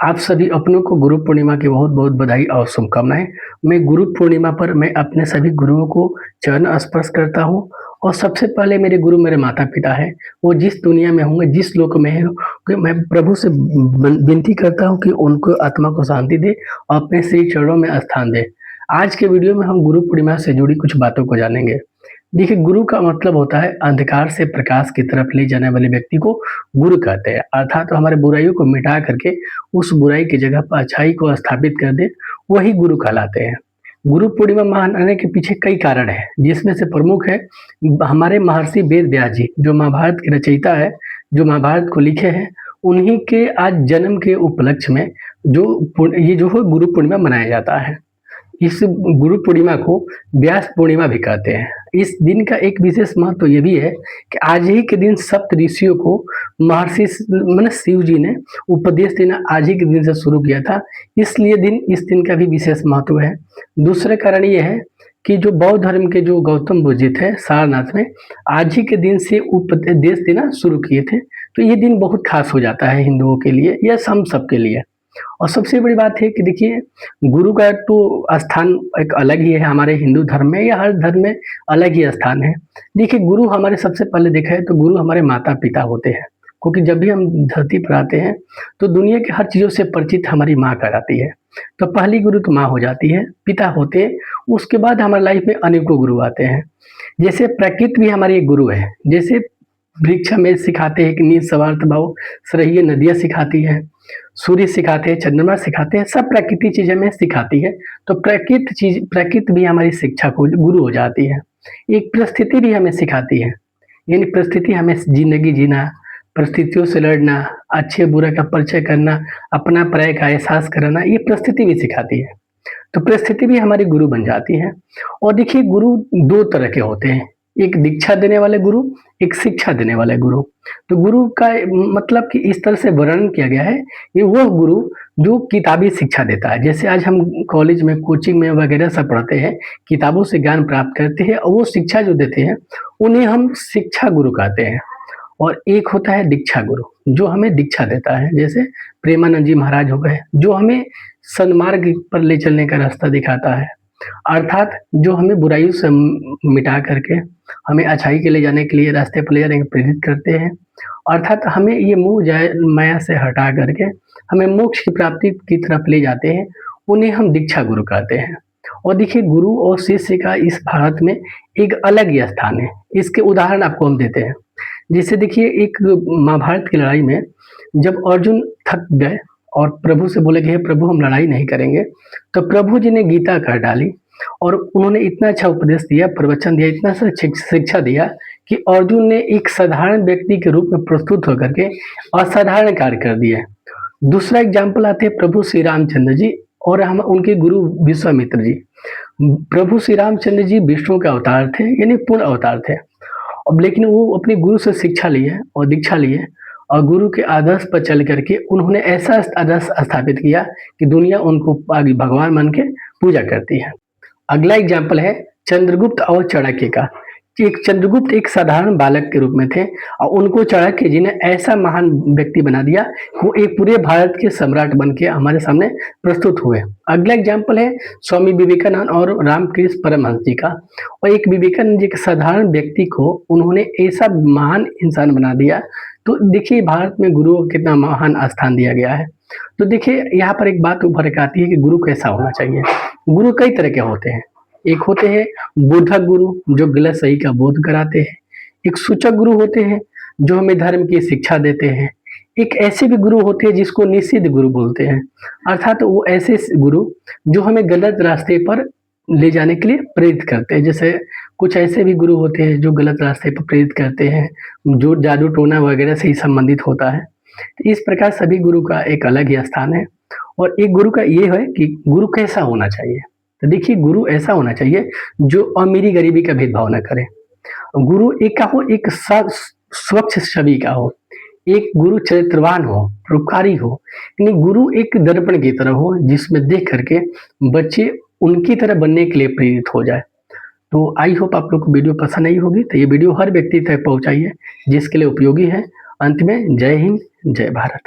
आप सभी अपनों को गुरु पूर्णिमा की बहुत-बहुत बधाई और शुभकामनाएँ। मैं गुरु पूर्णिमा पर मैं अपने सभी गुरुओं को चरण स्पर्श करता हूँ और सबसे पहले मेरे गुरु मेरे माता-पिता हैं। वो जिस दुनिया में होंगे, जिस लोक में हैं, कि मैं प्रभु से विनती करता हूँ कि उनको आत्मा को शांति दे और अपने श्री चरणों में स्थान दे। आज के वीडियो में हम गुरु पूर्णिमा से जुड़ी कुछ बातों को जानेंगे। देखिए, गुरु का मतलब होता है अंधकार से प्रकाश की तरफ ले जाने वाले व्यक्ति को गुरु कहते हैं। अर्थात तो हमारे बुराइयों को मिटा करके उस बुराई की जगह पर अच्छाई को स्थापित कर दे, वही गुरु कहलाते हैं। गुरु पूर्णिमा मनाने के पीछे कई कारण हैं, जिसमें से प्रमुख है हमारे महर्षि वेद व्यास जी, जो महाभारत के रचयिता है, जो महाभारत को लिखे हैं, उन्हीं के आज जन्म के उपलक्ष्य में ये जो है गुरु पूर्णिमा मनाया जाता है। इस गुरु पूर्णिमा को व्यास पूर्णिमा भी कहते हैं। इस दिन का एक विशेष महत्व ये भी है कि आज ही के दिन सप्त ऋषियों को महर्षि माने शिव जी ने उपदेश देना आज ही के दिन से शुरू किया था, इसलिए इस दिन का भी विशेष महत्व है। दूसरा कारण ये है कि जो बौद्ध धर्म के जो गौतम बुद्ध जी थे सारनाथ में, आज ही के दिन से उपदेश देना शुरू किए थे। तो ये दिन बहुत खास हो जाता है हिंदुओं के लिए या हम सबके लिए। और सबसे बड़ी बात है कि देखिए, गुरु का तो स्थान एक अलग ही है हमारे हिंदू धर्म में या हर धर्म में अलग ही स्थान है। देखिए, गुरु हमारे सबसे पहले देखा है तो गुरु हमारे माता-पिता होते हैं, क्योंकि जब भी हम धरती पर आते हैं तो दुनिया की हर चीज़ों से परिचित हमारी माँ कहलाती है। तो पहली गुरु तो माँ हो जाती है, पिता होते हैं, उसके बाद हमारी लाइफ में अनेकों गुरु आते हैं। जैसे प्रकृति भी हमारी एक गुरु है, जैसे वृक्ष हमें सिखाते हैं कि निस्वार्थ भाव, सरहिए नदियाँ सिखाती हैं, सूर्य सिखाते हैं, चंद्रमा सिखाते हैं, सब प्राकृतिक चीज़ हमें सिखाती है। तो प्रकृति भी हमारी शिक्षा को गुरु हो जाती है। एक परिस्थिति भी हमें सिखाती है, यानी परिस्थिति हमें ज़िंदगी जीना, परिस्थितियों से लड़ना, अच्छे-बुरे का परिचय करना, अपना-पराई का एहसास कराना, ये परिस्थिति भी सिखाती है। तो परिस्थिति भी हमारी गुरु बन जाती है। और देखिए, गुरु 2 तरह के होते हैं, एक दीक्षा देने वाले गुरु, एक शिक्षा देने वाले गुरु। तो गुरु का मतलब कि इस तरह से वर्णन किया गया है, ये वो गुरु जो किताबी शिक्षा देता है। जैसे आज हम कॉलेज में, कोचिंग में वगैरह सब पढ़ते हैं, किताबों से ज्ञान प्राप्त करते हैं और वो शिक्षा जो देते हैं, उन्हें हम शिक्षा गुरु कहते हैं। और एक होता है दीक्षा गुरु, जो हमें दीक्षा देता है, जैसे प्रेमानंद जी महाराज हो गए, जो हमें सन्मार्ग पर ले चलने का रास्ता दिखाता है। अर्थात जो हमें बुराइयों से मिटा करके हमें अच्छाई के ले जाने के लिए रास्ते पर ले जाने के प्रेरित करते हैं। अर्थात हमें ये मोह माया से हटा करके हमें मोक्ष की प्राप्ति की तरफ ले जाते हैं, उन्हें हम दीक्षा गुरु कहते हैं। और देखिए, गुरु और शिष्य का इस भारत में एक अलग ही स्थान है। इसके उदाहरण आपको हम देते हैं। जैसे देखिए, एक महाभारत की लड़ाई में जब अर्जुन थक गए और प्रभु से बोले कि हे प्रभु, हम लड़ाई नहीं करेंगे, तो प्रभु जी ने गीता कर डाली और उन्होंने इतना अच्छा उपदेश दिया, प्रवचन दिया, इतना सा शिक्षा दिया कि अर्जुन ने एक साधारण व्यक्ति के रूप में प्रस्तुत होकर के असाधारण कार्य कर दिए। दूसरा एग्जाम्पल आते हैं प्रभु श्री रामचंद्र जी और हम उनके गुरु विश्वामित्र जी। प्रभु श्री रामचंद्र जी विष्णु के अवतार थे, यानी पूर्ण अवतार थे। अब लेकिन वो अपने गुरु से शिक्षा लिए और दीक्षा लिए और गुरु के आदर्श पर चल करके उन्होंने ऐसा आदर्श स्थापित किया कि दुनिया उनको आगे भगवान मान के पूजा करती है। अगला एग्जाम्पल है चंद्रगुप्त और चाणक्य का। एक चंद्रगुप्त एक साधारण बालक के रूप में थे और उनको चाणक्य जी ने ऐसा महान व्यक्ति बना दिया, वो एक पूरे भारत के सम्राट बन के हमारे सामने प्रस्तुत हुए। अगला एग्जाम्पल है स्वामी विवेकानंद और रामकृष्ण परमहंस जी का। और एक विवेकानंद जी के साधारण व्यक्ति को उन्होंने ऐसा महान इंसान बना दिया। तो देखिए, भारत में गुरुओं को कितना महान स्थान दिया गया है। तो देखिए, यहाँ पर एक बात उभर के आती है कि गुरु कैसा होना चाहिए। गुरु कई तरह के होते हैं। एक होते हैं बोधक गुरु, जो गलत सही का बोध कराते हैं। एक सूचक गुरु होते हैं, जो हमें धर्म की शिक्षा देते हैं। एक ऐसे भी गुरु होते हैं जिसको निषिद्ध गुरु बोलते हैं, अर्थात वो ऐसे गुरु जो हमें गलत रास्ते पर ले जाने के लिए प्रेरित करते हैं। जैसे कुछ ऐसे भी गुरु होते हैं जो गलत रास्ते पर प्रेरित करते हैं, जो जादू टोना वगैरह से ही संबंधित होता है। तो इस प्रकार सभी गुरु का एक अलग ही स्थान है। और एक गुरु का ये है कि गुरु कैसा होना चाहिए। तो देखिए, गुरु ऐसा होना चाहिए जो अमीरी गरीबी का भेदभाव न करे। गुरु एक का हो, एक स्वच्छ छवि का हो, एक गुरु चरित्रवान हो, परोपकारी हो, यानी गुरु एक दर्पण की तरह हो जिसमें देख करके बच्चे उनकी तरह बनने के लिए प्रेरित हो जाए। तो आई होप आप लोग को वीडियो पसंद आई होगी। तो ये वीडियो हर व्यक्ति तक पहुंचाइए जिसके लिए उपयोगी है। अंत में जय हिंद, जय भारत।